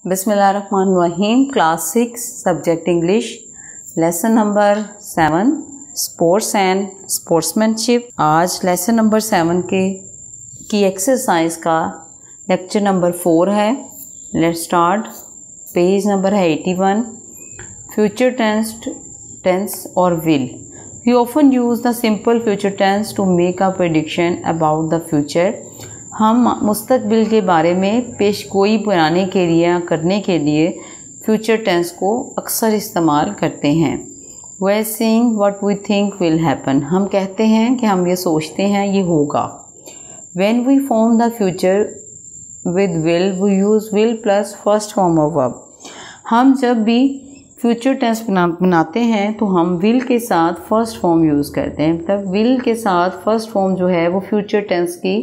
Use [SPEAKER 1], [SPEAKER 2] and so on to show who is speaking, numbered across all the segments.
[SPEAKER 1] बिस्मिल्लाहिर्रहमानिर्रहीम। Class 6 subject English, lesson number 7 sports and sportsmanship. आज lesson number 7 की exercise का लेक्चर नंबर 4 है। Let's start. पेज नंबर है 81। फ्यूचर टेंस और will. We often use the simple future tense to make a prediction about the future. हम मुस्तकबिल के बारे में पेशगोई बनाने के लिए या करने के लिए फ्यूचर टेंस को अक्सर इस्तेमाल करते हैं। We saying what we think will happen. हम कहते हैं कि हम ये सोचते हैं ये होगा। When we form the future with will we use will plus first form of verb. हम जब भी फ्यूचर टेंस बनाते हैं तो हम विल के साथ फर्स्ट फॉर्म यूज़ करते हैं। मतलब विल के साथ फर्स्ट फॉर्म जो है वो फ्यूचर टेंस की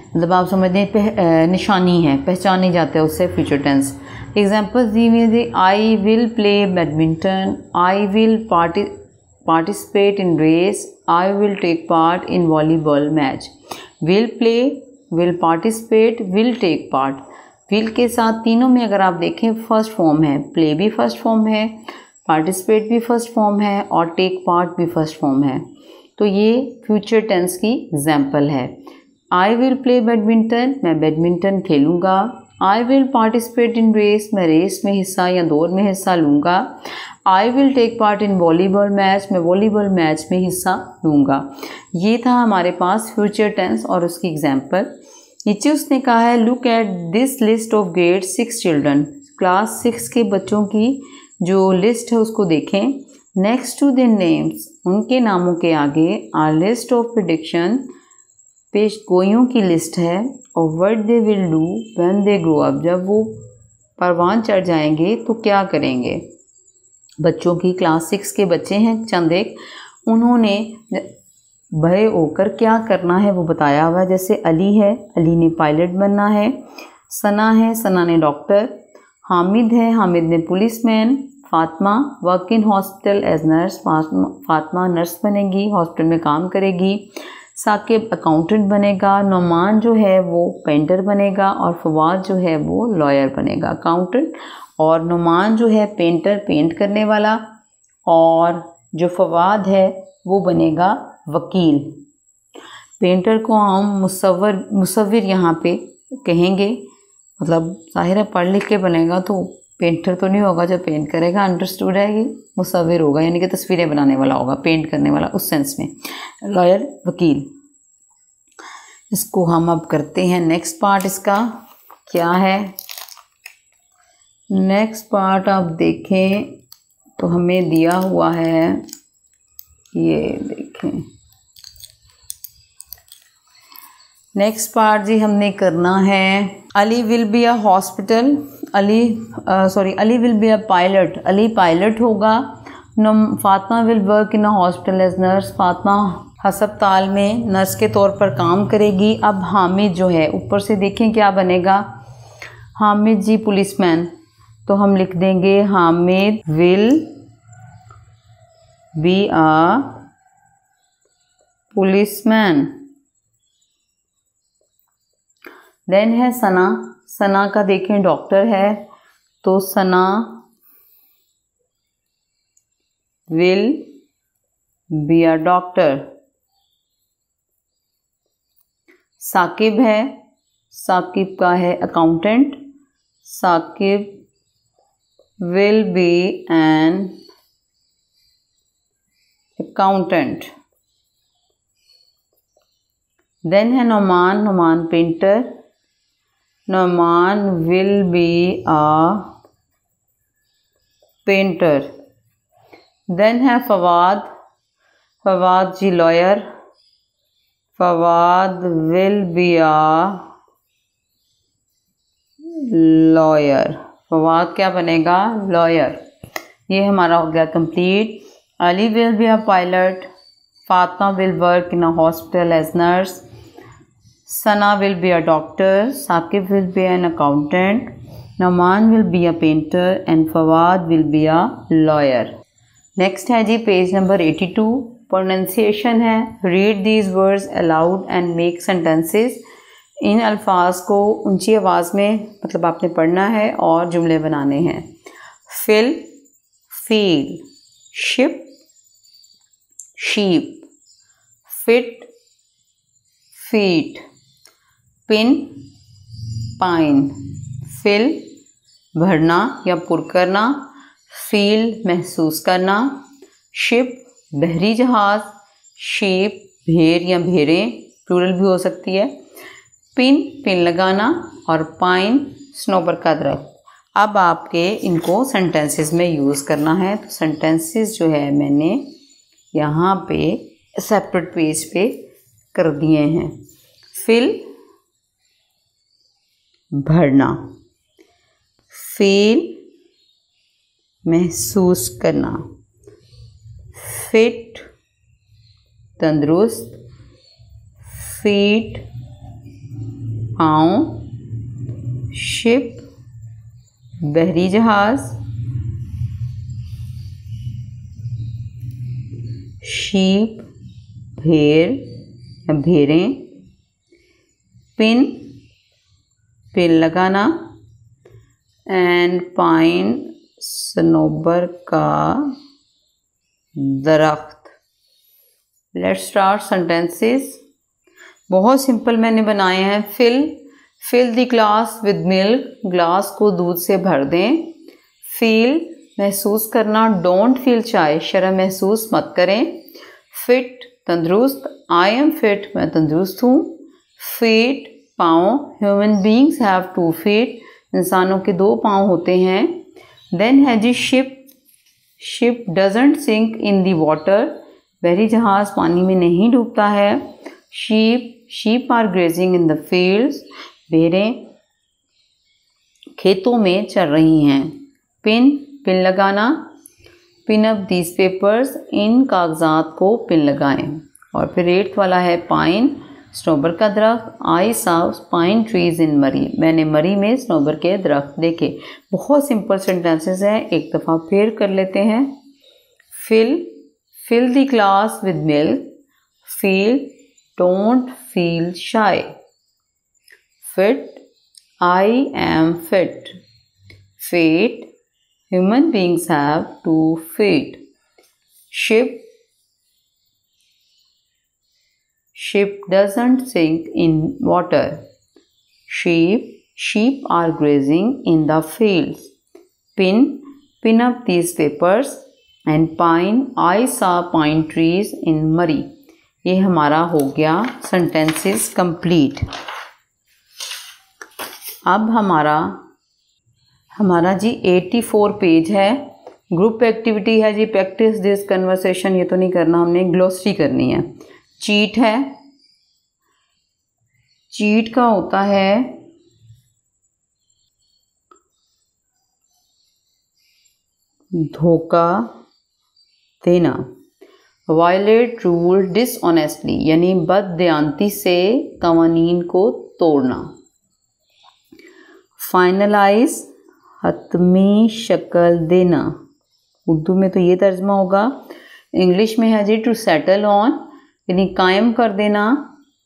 [SPEAKER 1] मतलब आप समझते निशानी है, पहचानी जाता है उससे फ्यूचर टेंस। एग्जाम्पल दी हुई है, I will play badminton, I will participate in race, I will take part in volleyball match. Will play, will participate, will take part. Will के साथ तीनों में अगर आप देखें फर्स्ट फॉर्म है, प्ले भी फर्स्ट फॉर्म है, पार्टिसिपेट भी फर्स्ट फॉर्म है और टेक पार्ट भी फर्स्ट फॉर्म है। तो ये फ्यूचर टेंस की एग्जाम्पल है। आई विल प्ले बैडमिंटन, मैं बैडमिंटन खेलूँगा। आई विल पार्टिसिपेट इन रेस, मैं रेस में हिस्सा या दौड़ में हिस्सा लूँगा। I will take part in volleyball match, मैं वॉलीबॉल मैच में हिस्सा लूँगा। ये था हमारे पास फ्यूचर टेंस और उसकी एग्जाम्पल। नीचे उसने कहा है look at this list of grade 6 children. Class 6 के बच्चों की जो लिस्ट है उसको देखें। नेक्स्ट टू देयर नेम्स, उनके नामों के आगे आर लिस्ट ऑफ प्रेडिक्शन, पेशगोइयों की लिस्ट है। और what they will do when they grow up, जब वो परवान चढ़ जाएंगे तो क्या करेंगे। बच्चों की क्लास 6 के बच्चे हैं चंद एक, उन्होंने बड़े होकर क्या करना है वो बताया हुआ है। जैसे अली है, अली ने पायलट बनना है। सना है, सना ने डॉक्टर। हामिद है, हामिद ने policeman. Fatima work in hospital as nurse, Fatima nurse बनेगी, हॉस्पिटल में काम करेगी। साकिब अकाउंटेंट बनेगा। नौमान जो है वो पेंटर बनेगा और फवाद जो है वो लॉयर बनेगा। अकाउंटेंट और नौमान जो है पेंटर, पेंट करने वाला, और जो फवाद है वो बनेगा वकील। पेंटर को हम मुसव्विर यहाँ पे कहेंगे। मतलब ज़ाहिर है पढ़ लिख के बनेगा तो पेंटर तो नहीं होगा जो पेंट करेगा, अंडरस्टूड है। ये मुसव्विर होगा यानी कि तस्वीरें बनाने वाला होगा, पेंट करने वाला उस सेंस में। लॉयर, वकील। इसको हम अब करते हैं नेक्स्ट पार्ट। इसका क्या है नेक्स्ट पार्ट आप देखें तो हमें दिया हुआ है, ये देखें नेक्स्ट पार्ट जी हमने करना है। Ali will be a hospital, Ali will be a pilot, Ali pilot होगा। Fatima will work in a hospital as nurse, Fatima हस्पताल में नर्स के तौर पर काम करेगी। अब हामिद जो है ऊपर से देखें क्या बनेगा। हामिद जी पुलिसमैन, तो हम लिख देंगे Hamid will be a policeman. Then है सना, सना का देखें डॉक्टर है तो Sana will be a doctor. Saqib है, साकिब का है accountant, Saqib will be an accountant. Then है Nauman, Nauman painter, Nauman will be a painter. Then है Fawad, Fawad ji lawyer, Fawad will be a lawyer. Fawad क्या बनेगा, लॉयर। ये हमारा हो गया complete. Ali will be a pilot, Fatima will work in a hospital as nurse, Sana will be a doctor, Saqib will be an accountant, Nauman will be a painter and Fawad will be a lawyer. Next है जी page number 82। Pronunciation है। Read these words aloud and make sentences. इन अल्फाज को ऊंची आवाज़ में मतलब आपने पढ़ना है और जुमले बनाने हैं। Fill, feel, ship, sheep, fit, feet, pin, pine. Fill भरना या पुर करना, फील महसूस करना, शिप बहरी जहाज़, शीप भेड़ या भेड़ें प्लूरल भी हो सकती है, पिन पिन लगाना और पाइन स्नोबर का दरख्त। अब आपके इनको सेंटेंसेस में यूज़ करना है। तो सेंटेंसेस जो है मैंने यहाँ पे सेपरेट पेज पे कर दिए हैं। फिल भरना, फील महसूस करना, फिट तंदुरुस्त, फीट पाँव, शिप बहरी जहाज़, शीप भेड़ या भेड़ें, पिन पिन लगाना एंड पाइन सनोबर का दरख्त। Let's start sentences. बहुत सिंपल मैंने बनाए हैं। Fill the glass with milk, glass को दूध से भर दें। फील महसूस करना, डोंट फील चाय, शर्म महसूस मत करें। फिट तंदुरुस्त, आई एम फिट, मैं तंदुरुस्त हूँ। फीट पाँव, ह्यूमन बींग्स हैव 2 फीट, इंसानों के 2 पाँव होते हैं। देन है जी ship doesn't sink in the water, बहरी जहाज़ पानी में नहीं डूबता है। Sheep are grazing in the fields, भेड़ें खेतों में चल रही हैं। पिन लगाना, पिन अप दीज पेपर्स, इन कागजात को पिन लगाएं। और फिर 8th वाला है पाइन स्नोबर का दरख्त। आई साव पाइन ट्रीज इन मरी, मैंने मरी में स्नोबर के दरख्त देखे। बहुत सिंपल सेंटेंसेस हैं, एक दफ़ा फिर कर लेते हैं। Fill the glass with milk, feel don't feel shy. Fit I am fit. Feet human beings have 2 feet. Ship doesn't sink in water. Sheep are grazing in the fields. Pin up these papers. And pine, I saw pine trees in Murray. ये हमारा हो गया sentences complete. अब हमारा जी 84 page है। Group activity है जी, practice this conversation, ये तो नहीं करना हमने, ग्लोसरी करनी है। चीट है, चीट का होता है धोखा देना। वायलेट रूल डिसऑनेस्टली, यानी बददयांती से कवानीन को तोड़ना। फाइनलाइज हतमी शक्ल देना, उर्दू में तो ये तर्जमा होगा। इंग्लिश में है जी टू सेटल ऑन, यानी कायम कर देना,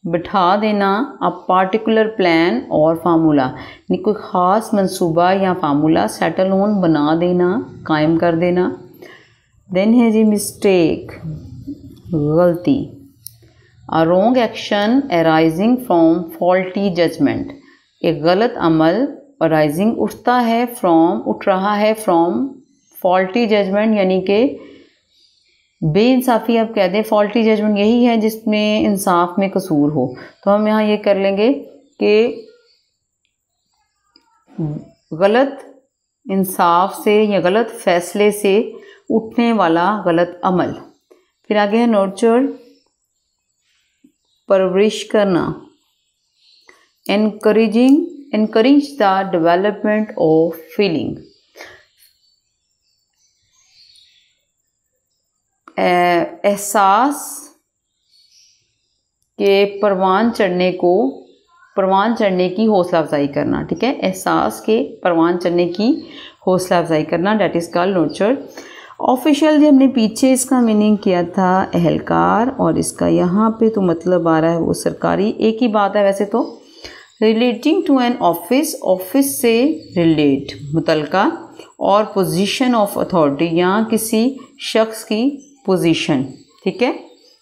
[SPEAKER 1] बिठा देना। अ पार्टिकुलर प्लान और फार्मूला, यानी कोई ख़ास मंसूबा या फार्मूला। सेटल ऑन बना देना, कायम कर देना। देन है जी मिस्टेक गलती। A wrong action arising from faulty judgment, एक गलत अमल अराइजिंग उठ रहा है फ्रॉम फॉल्टी जजमेंट, यानी कि बेइंसाफ़ी आप कह दें। फॉल्टी जजमेंट यही है जिसमें इंसाफ में कसूर हो। तो हम यहाँ ये कर लेंगे कि गलत इंसाफ से या गलत फैसले से उठने वाला गलत अमल। फिर आगे है नर्चर परवरिश करना। Encourage the development of feeling, एहसास के परवान चढ़ने की हौसला अफजाई करना। ठीक है, एहसास के परवान चढ़ने की हौसला अफजाई करना, that is called nurture. Official जो हमने पीछे इसका मीनिंग किया था एहलकार, और इसका यहाँ पे तो मतलब आ रहा है वो सरकारी, एक ही बात है वैसे तो। Relating to an office, office से रिलेट मुतलका, और पोजीशन ऑफ अथॉरिटी, यहाँ किसी शख्स की पोजीशन, ठीक है,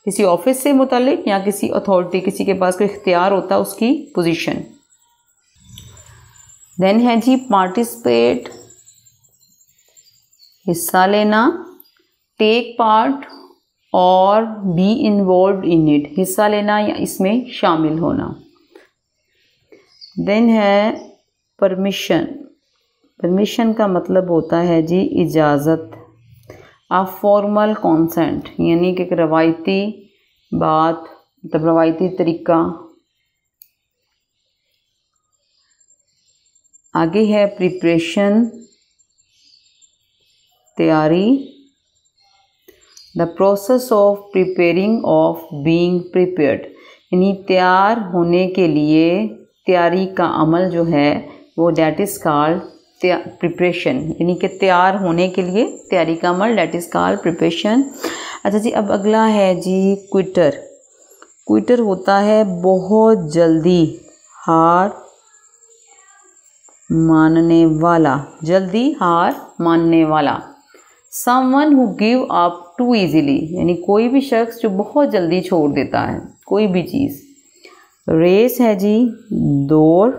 [SPEAKER 1] किसी ऑफिस से मुतल्लिक या किसी अथॉरिटी, किसी के पास कोई इख्तियार होता है उसकी पोजीशन। देन है जी पार्टिसिपेट, हिस्सा लेना, टेक पार्ट और बी इन्वॉल्व इन इट, हिस्सा लेना या इसमें शामिल होना। देन है परमिशन, परमिशन का मतलब होता है जी इजाज़त, आ फॉर्मल कॉन्सेंट, यानी कि एक रवायती बात, मतलब रवायती तरीका। आगे है प्रिपरेशन, तैयारी, the process of preparing of being prepared, यानी तैयार होने के लिए तैयारी का अमल जो है वो दैट इज़ कॉल्ड प्रिपरेशन, यानी कि तैयार होने के लिए तैयारी का अमल दैट इज़ कॉल्ड प्रिपरेशन। अच्छा जी, अब अगला है जी क्विटर। क्विटर होता है बहुत जल्दी हार मानने वाला, जल्दी हार मानने वाला। Someone who give up too easily, यानी कोई भी शख्स जो बहुत जल्दी छोड़ देता है कोई भी चीज़। रेस है जी दौड़,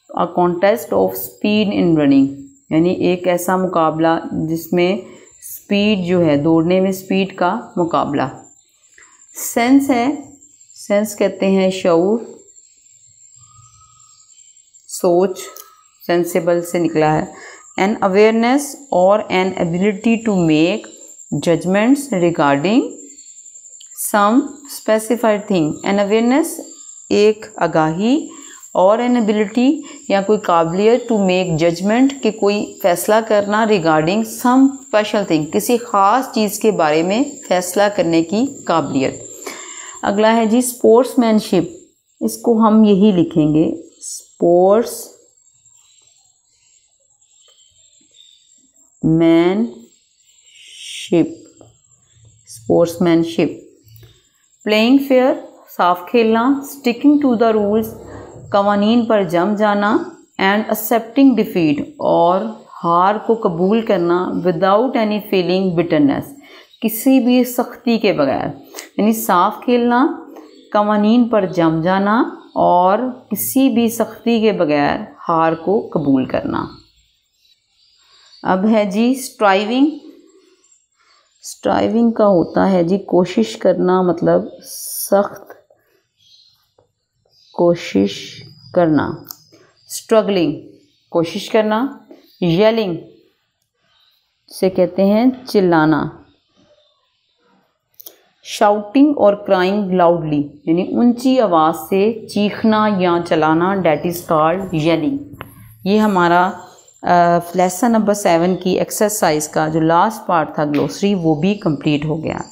[SPEAKER 1] अ contest of speed in running, यानी एक ऐसा मुकाबला जिसमें स्पीड जो है, दौड़ने में स्पीड का मुकाबला। सेंस है, सेंस कहते हैं शऊर, सोच, सेंसिबल से निकला है। एन अवेयरनेस और an ability to make judgments regarding some specified thing. An awareness एक आगाही, और एन एबिलिटी या कोई काबिलियत टू मेक जजमेंट कि कोई फ़ैसला करना रिगार्डिंग सम स्पेशल थिंग, किसी ख़ास चीज़ के बारे में फ़ैसला करने की काबिलियत। अगला है जी स्पोर्ट्समैनशिप, इसको हम यही लिखेंगे स्पोर्ट्समैनशिप। प्लेइंग फेयर, साफ खेलना, स्टिकिंग टू द रूल्स, कवानीन पर जम जाना, एंड एक्सेप्टिंग डिफीट, और हार को कबूल करना, विदाउट एनी फीलिंग बिटरनेस, किसी भी सख्ती के बगैर, यानी साफ खेलना, कवानीन पर जम जाना और किसी भी सख्ती के बगैर हार को कबूल करना। अब है जी स्ट्राइविंग। स्ट्राइविंग का होता है जी कोशिश करना, मतलब सख्त कोशिश करना। स्ट्रगलिंग कोशिश करना। येलिंग से कहते हैं चिल्लाना। शाउटिंग और क्राइंग लाउडली, यानी ऊंची आवाज़ से चीखना या चलाना, डेट इज़ कॉल्ड येलिंग। ये हमारा लेसन नंबर 7 की एक्सरसाइज का जो लास्ट पार्ट था ग्लोसरी, वो भी कंप्लीट हो गया।